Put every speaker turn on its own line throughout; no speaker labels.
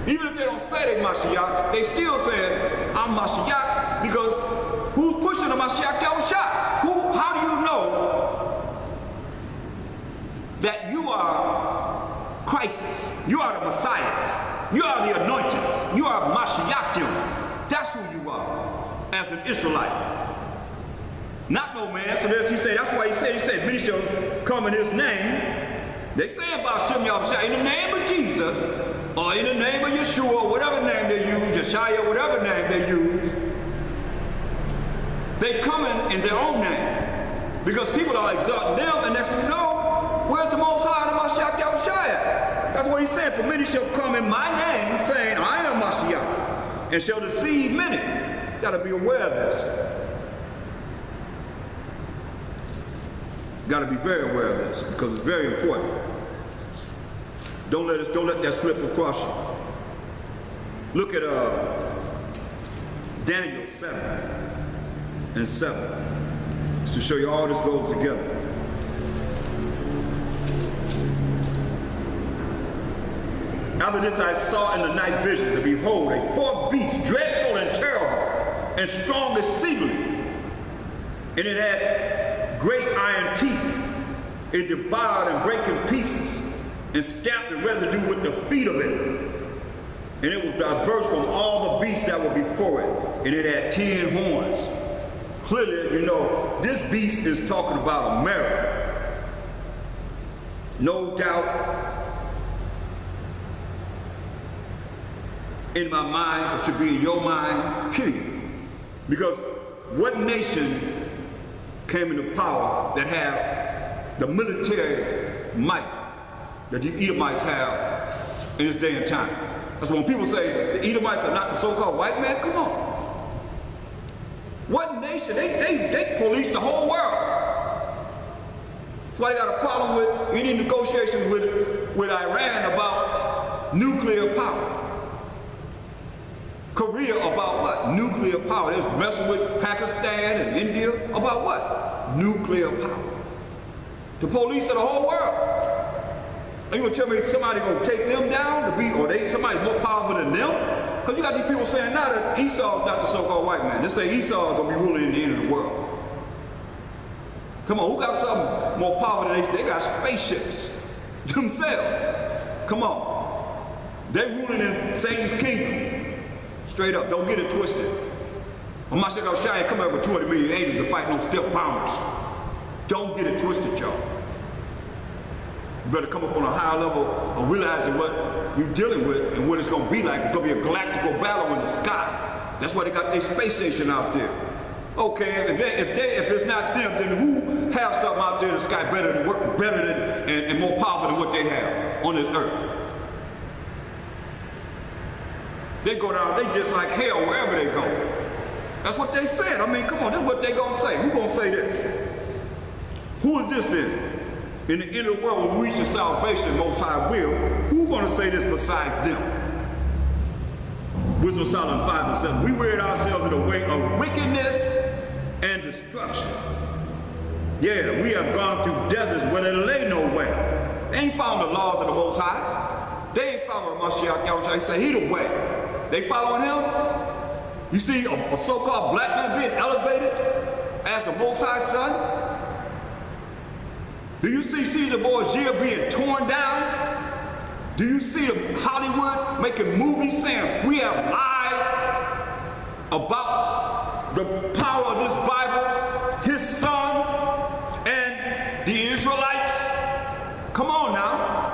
Even if they don't say they Mashiach, they still say, I'm Mashiach, because who's pushing the Mashiach Yahushua? How do you know that you are Christ? You are the Messiahs. You are the anointeds. You are Mashiachim. That's who you are as an Israelite. Not no man. So he said, that's why he said, many shall come in his name. They say about Shem Yahushua, in the name of Jesus, or in the name of Yeshua, whatever name they use, Yeshaya, whatever name they use, they come in their own name. Because people are exalting them, and next thing you know, where's the Most High, the Mashiach Yahushua? That's what he said, for many shall come in my name, saying, I am Mashiach, and shall deceive many. You gotta be aware of this. Got to be very aware of this because it's very important. Don't let that slip across you. Look at Daniel 7:7 to show you all this goes together. After this I saw in the night visions, and behold, a fourth beast, dreadful and terrible, and strong exceedingly, and it had great iron teeth. It devoured and brake in pieces, and stamped the residue with the feet of it. And it was diverse from all the beasts that were before it, and it had 10 horns. Clearly, you know, this beast is talking about America. No doubt, in my mind, it should be in your mind, period. Because what nation came into power that had the military might that the Edomites have in this day and time? That's when people say the Edomites are not the so-called white man. Come on. What nation? They police the whole world. That's why they got a problem with any negotiations with Iran about nuclear power. Korea about what? Nuclear power. They're messing with Pakistan and India about what? Nuclear power. The police of the whole world. Are you gonna tell me somebody gonna take them down to be, or somebody more powerful than them? Because you got these people saying now that Esau's not the so-called white man. They say Esau's gonna be ruling in the end of the world. Come on, who got something more powerful than they got spaceships themselves? Come on. They ruling in Satan's kingdom. Straight up, don't get it twisted. I'm not saying I'll come out with 200 million angels to fight no step bombers. Don't get it twisted, y'all. You better come up on a higher level of realizing what you're dealing with and what it's gonna be like. It's gonna be a galactical battle in the sky. That's why they got their space station out there. Okay, if it's not them, then who have something out there in the sky better than and more powerful than what they have on this earth? They go down, they just like hell wherever they go. That's what they said. I mean, come on, this is what they gonna say. Who gonna say this? Who is this then? In the inner world, when we reach the salvation, Most High will, who gonna say this besides them? Wisdom of Solomon 5:7. We wearied ourselves in the way of wickedness and destruction. Yeah, we have gone through deserts where there lay no way. They ain't found the laws of the Most High. They ain't following Mashiach Yahushua. He say he the way. They following him? You see a so-called black man being elevated as the Most High son? Do you see Caesar Borgia being torn down? Do you see Hollywood making movies saying we have lied about the power of this Bible, his son, and the Israelites? Come on now.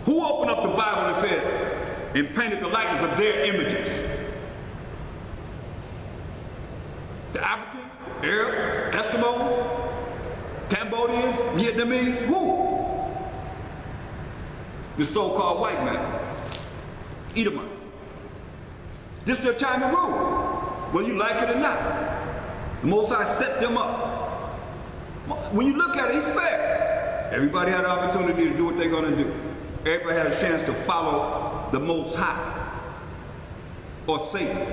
Who opened up the Bible and said, and painted the likeness of their images? The Africans, the Arabs, Eskimos, Cambodians, Vietnamese, who? The so-called white man, Edomites. This is their time to rule, whether you like it or not. The Most High set them up. When you look at it, he's fair. Everybody had an opportunity to do what they're going to do. Everybody had a chance to follow the Most High or Satan.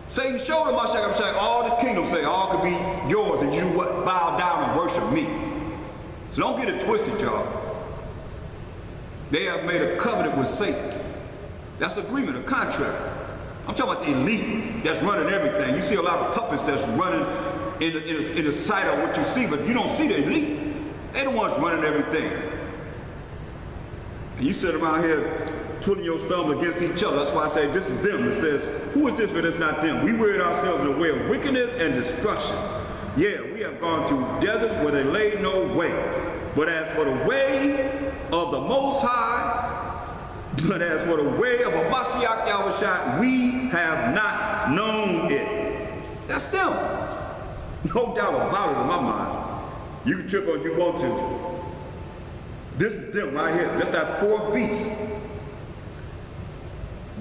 Satan showed him, all the kingdoms say, all could be yours, and you what? Bow down and worship me. So don't get it twisted, y'all. They have made a covenant with Satan. That's agreement, a contract. I'm talking about the elite that's running everything. You see a lot of puppets that's running in the sight of what you see, but you don't see the elite. They're the ones running everything. And you sit around here twiddling your thumbs against each other. That's why I say this is them. It says, who is this if it's not them? We wearied ourselves in the way of wickedness and destruction. Yeah, we have gone through deserts where they laid no way. But as for the way of the Most High, but as for the way of a Mashiach Yahushua, we have not known it. That's them. No doubt about it in my mind. You can trip on if you want to. This is them right here. That's that fourth beast.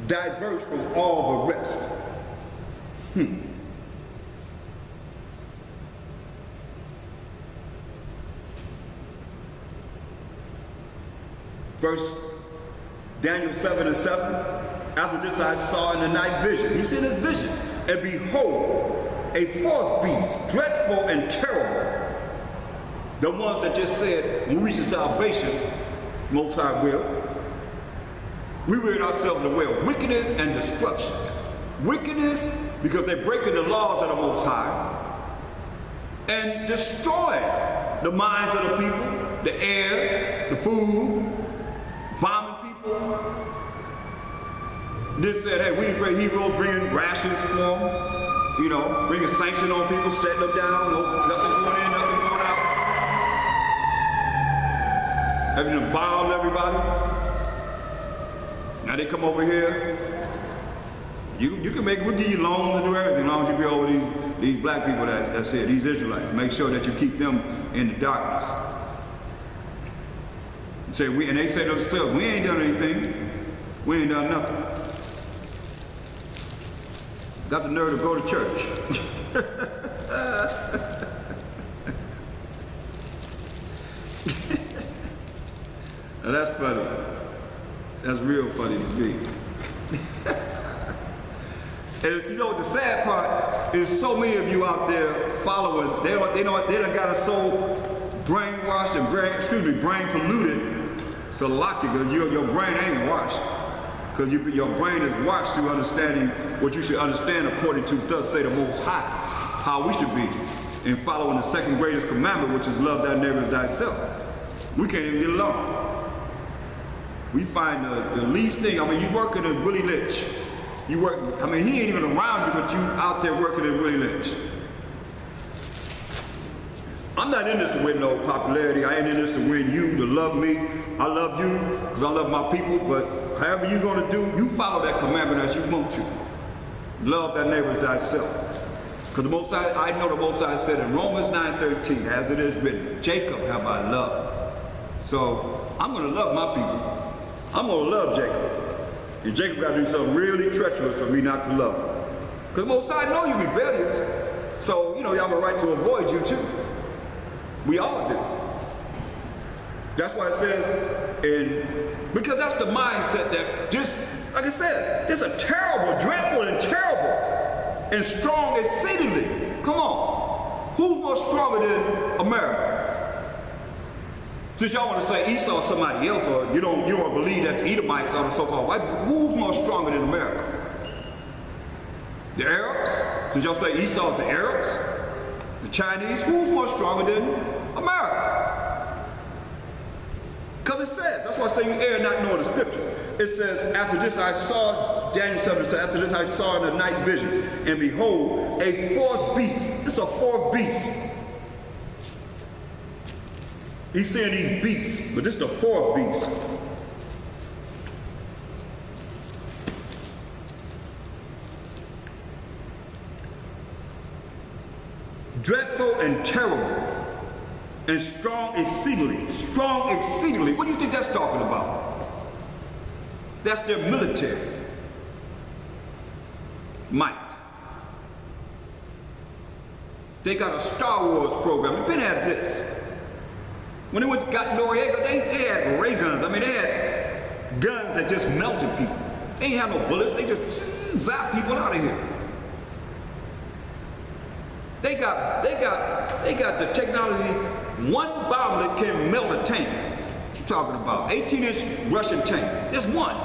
Diverse from all the rest. Verse Daniel 7:7. After this I saw in the night vision. He seen his vision. And behold, a fourth beast, dreadful and terrible. The ones that just said, when we reach the salvation, Most High will. We rid ourselves of the way of wickedness and destruction. Wickedness, because they're breaking the laws of the Most High. And destroying the minds of the people, the air, the food, bombing people. Then said, hey, we the great heroes, bringing rations for them, you know, bringing sanction on people, setting them down, nothing going in, nothing going out. Having them bomb everybody. Now they come over here. You can make, we'll give you loans to do everything, as long as you be over these black people that's here, these Israelites. Make sure that you keep them in the darkness. Say and they say to themselves, we ain't done anything. We ain't done nothing. Got the nerve to go to church. Now that's funny. That's real funny to me. And you know what the sad part is, so many of you out there following, they done got us so brainwashed and brain polluted, so lock you, because your brain ain't washed. Because your brain is washed through understanding what you should understand according to thus say the Most High, how we should be in following the second greatest commandment, which is love thy neighbor as thyself. We can't even get along. We find the least thing. I mean, you working at Willie Lynch. You work, I mean, he ain't even around you, but you out there working at Willie Lynch. I'm not in this to win no popularity. I ain't in this to win you, to love me. I love you because I love my people, but however you're going to do, you follow that commandment as you want to. Love thy neighbor as thyself. Because the Most High, I know the Most High said in Romans 9:13, as it is written, Jacob have I loved. So I'm going to love my people. I'm going to love Jacob. And Jacob got to do something really treacherous for me not to love him. Because the Most High know you're rebellious. So, you know, y'all have a right to avoid you too. We all do. That's why it says, because that's the mindset that just, like I said, it's a terrible, dreadful, and terrible, and strong exceedingly. Come on. Who's more stronger than America? Since y'all want to say Esau is somebody else, or you don't believe that the Edomites are the so-called white people, who's more stronger than America? The Arabs? Since y'all say Esau is the Arabs? The Chinese? Who's more stronger than America? Because it says, that's why I say you err not knowing the scriptures. It says, after this I saw, Daniel 7 says, after this I saw in the night visions, and behold, a fourth beast. It's a fourth beast. He's saying these beasts, but this is the fourth beast. Dreadful and terrible, and strong exceedingly. Strong exceedingly. What do you think that's talking about? That's their military might. They got a Star Wars program. They've been at this. When they got Noriega, they had ray guns. I mean, they had guns that just melted people. They ain't have no bullets. They just zap people out of here. They got the technology. One bomb that can melt a tank. you talking about? 18-inch Russian tank. Just one.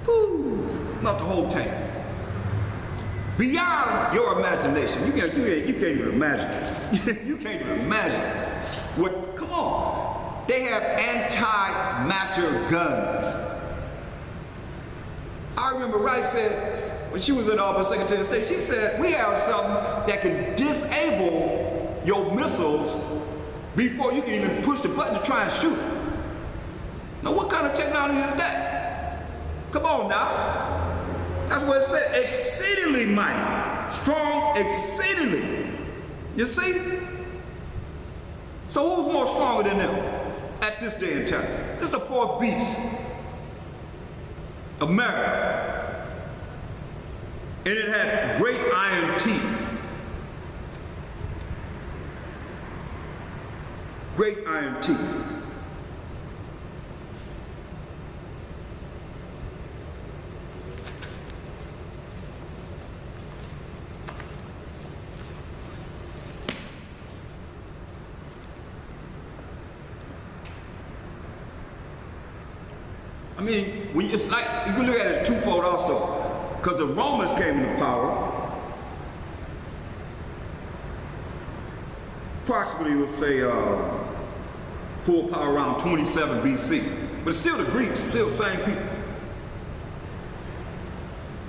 Woo, not the whole tank. Beyond your imagination. You can't even imagine. You can't even imagine. What? Come on. They have anti-matter guns. I remember Rice said, when she was in office, Secretary of State, she said, we have something that can disable your missiles before you can even push the button to try and shoot. Now what kind of technology is that? Come on now. That's what it said, exceedingly mighty, strong exceedingly. You see? So who's more stronger than them at this day and time? This is the fourth beast, America. And it had great iron teeth. Great iron teeth. I mean, when it's like, you can look at it twofold also. Because the Romans came into power, approximately, we'll say, full power around 27 BC. But it's still the Greeks, still the same people.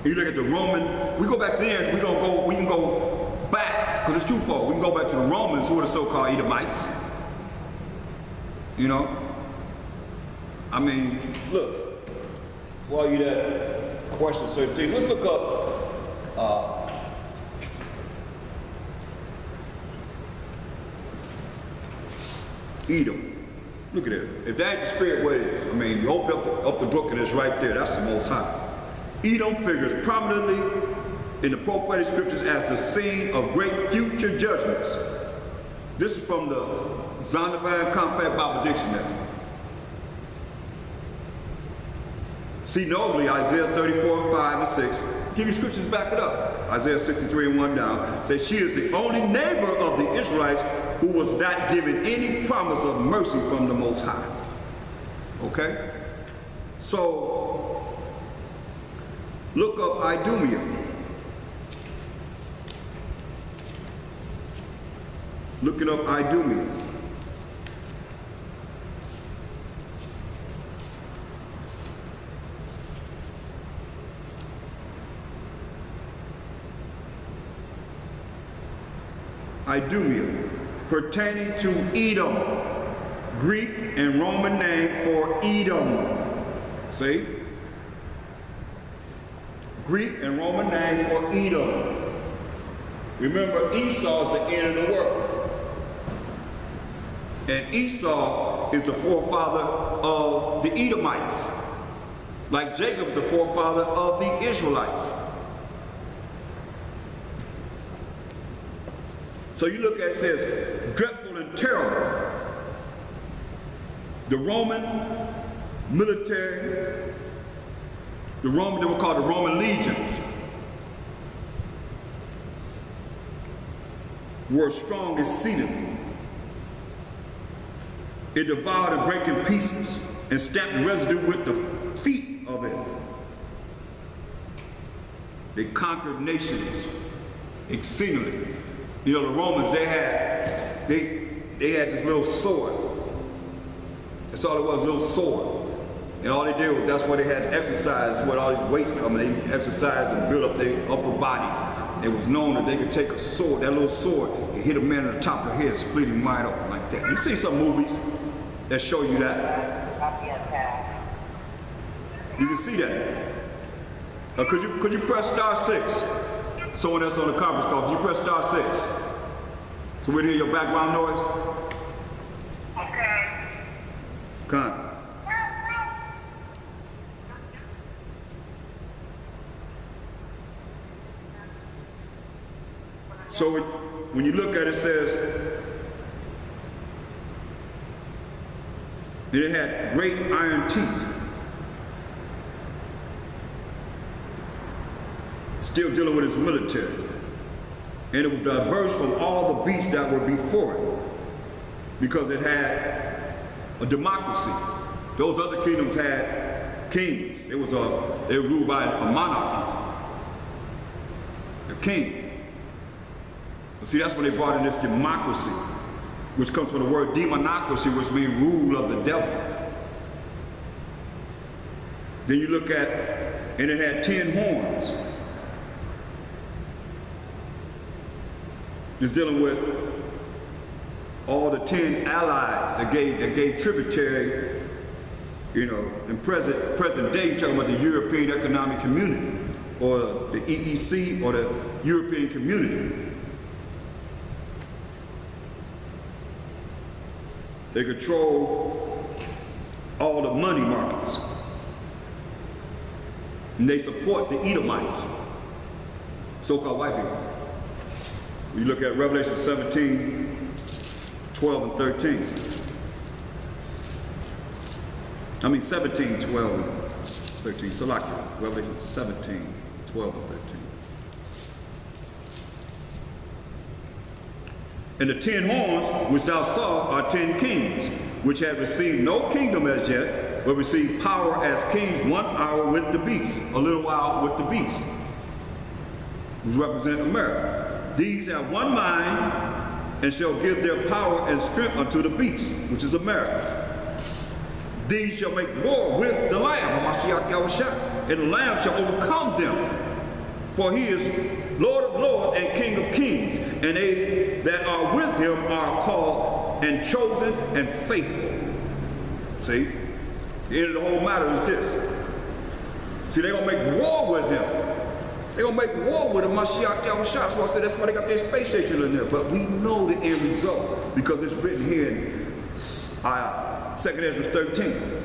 You look at the Roman, we go back then, we can go back, because it's twofold. We can go back to the Romans, who are the so-called Edomites. You know? I mean, look, for all you that question certain things, let's look up Edom. Look at it. If that ain't the spirit where it is, I mean, you open up the book and it's right there. That's the Most High. Edom figures prominently in the prophetic scriptures as the scene of great future judgments. This is from the Zondervan Compact Bible Dictionary. See notably Isaiah 34, 5 and 6. Give you scriptures to back it up. Isaiah 63 and 1 down. Says she is the only neighbor of the Israelites who was not given any promise of mercy from the Most High. Okay? So, look up Idumea. Looking up Idumea. Idumea, pertaining to Edom, Greek and Roman name for Edom. See? Greek and Roman name for Edom. Remember, Esau is the end of the world. And Esau is the forefather of the Edomites, like Jacob is the forefather of the Israelites. So you look at it, it says, dreadful and terrible. The Roman military, they were called the Roman legions, were strong exceedingly. It devoured and brake in pieces and stamped the residue with the feet of it. They conquered nations exceedingly. You know, the Romans, they had this little sword. That's all it was, a little sword. And all they did was, that's where they had to exercise, where all these weights come, and they exercise and build up their upper bodies. It was known that they could take a sword, that little sword, and hit a man on the top of the head, split him wide open like that. You see some movies that show you that. You can see that. Could you press *6? Someone that's on the conference call, could you press *6? So we hear your background noise? Okay. Come. So when you look at it, it says, that it had great iron teeth. Still dealing with his military. And it was diverse from all the beasts that were before it, because it had a democracy. Those other kingdoms had kings. They were ruled by a monarchy, a king. But see, that's when they brought in this democracy, which comes from the word demonocracy, which means rule of the devil. Then you look at, and it had 10 horns. It's dealing with all the 10 allies that gave tributary, you know, in present day, you're talking about the European Economic Community, or the EEC, or the European Community. They control all the money markets. And they support the Edomites, so-called white people. You look at Revelation 17, 12 and 13. I mean 17, 12 and 13. So like Revelation 17, 12 and 13. And the 10 horns which thou saw are 10 kings, which have received no kingdom as yet, but received power as kings 1 hour with the beast, a little while with the beast, which represent America. These have one mind, and shall give their power and strength unto the beast, which is America. These shall make war with the Lamb, Mashiach Yahushua, and the Lamb shall overcome them. For he is Lord of lords and King of kings, and they that are with him are called and chosen and faithful. See? The end of the whole matter is this. See, they're going to make war with him. They're going to make war with him, Mashiach Yahushua. So I said that's why they got their space station in there. But we know the end result because it's written here in 2 Esdras 13.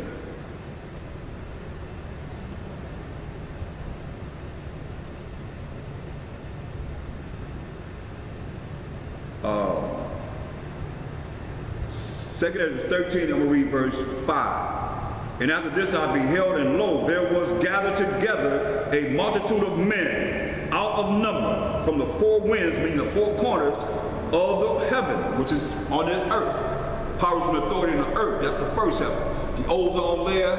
Second Esdras 13, I'm going to read verse 5. And after this I beheld, and lo, there was gathered together a multitude of men out of number from the four winds, meaning the four corners of the heaven, which is on this earth. Powers and authority in the earth, that's the first heaven. The ozone layer,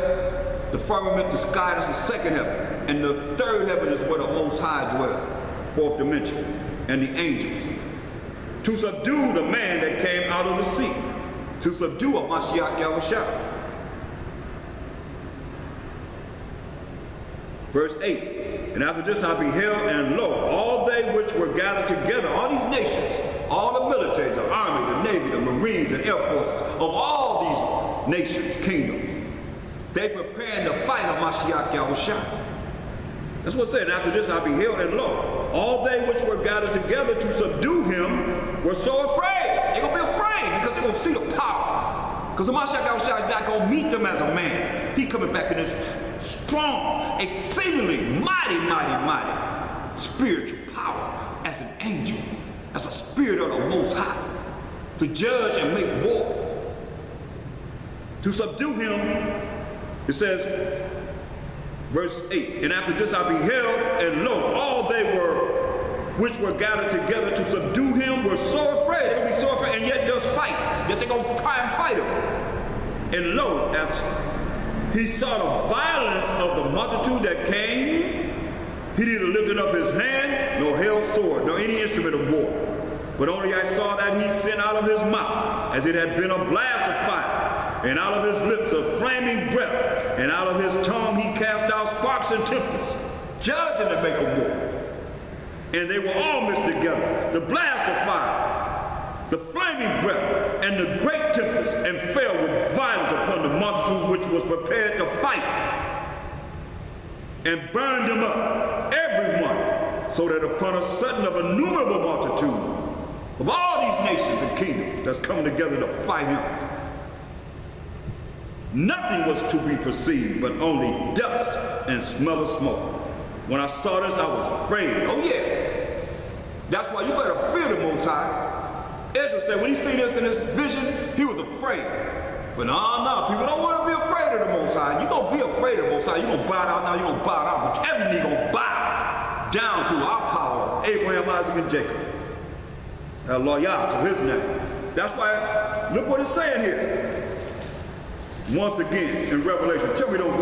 the firmament, the sky, that's the second heaven. And the third heaven is where the Most High dwells, fourth dimension, and the angels. To subdue the man that came out of the sea, to subdue a Mashiach Yahushua. Verse 8, and after this I beheld, and lo, all they which were gathered together, all these nations, all the militaries, the army, the navy, the marines, and air forces, of all these nations, kingdoms, they preparing to fight a Mashiach Yahushua. That's what it said. And after this I beheld, and lo, all they which were gathered together to subdue him were so afraid. They're going to be afraid because they're going to see the power. Because the Mashiach Yahushua is not going to meet them as a man. He coming back in this strong, exceedingly mighty spiritual power as an angel, as a spirit of the Most High, to judge and make war. To subdue him, it says, verse 8, and after this I beheld, and lo, all they which were gathered together to subdue him were so afraid. They're going to be so afraid, and yet does fight. Yet they're going to try and fight him. And lo, as he saw the violence of the multitude that came, he neither lifted up his hand, nor held sword, nor any instrument of war. But only I saw that he sent out of his mouth, as it had been a blast of fire, and out of his lips a flaming breath, and out of his tongue he cast out sparks and tempests, judging to make a war. And they were all mixed together, the blast of fire, the flaming breath, and the great tempest, and fell with violence upon the multitude which was prepared to fight, and burned them up, every one, so that upon a sudden of innumerable multitude of all these nations and kingdoms that's come together to fight him, nothing was to be perceived but only dust and smell of smoke. When I saw this, I was afraid. Oh yeah, that's why you better fear the Most High. Esdras said when he seen this in this vision, he was afraid. But no, people don't want to be afraid of the Most High. You're going to be afraid of the Most High. You're going to bow down now, you're going to bow down. But every knee going to bow down to our power, Abraham, Isaac, and Jacob. Loyal to his name. That's why, look what it's saying here. once again in Revelation. Tell me those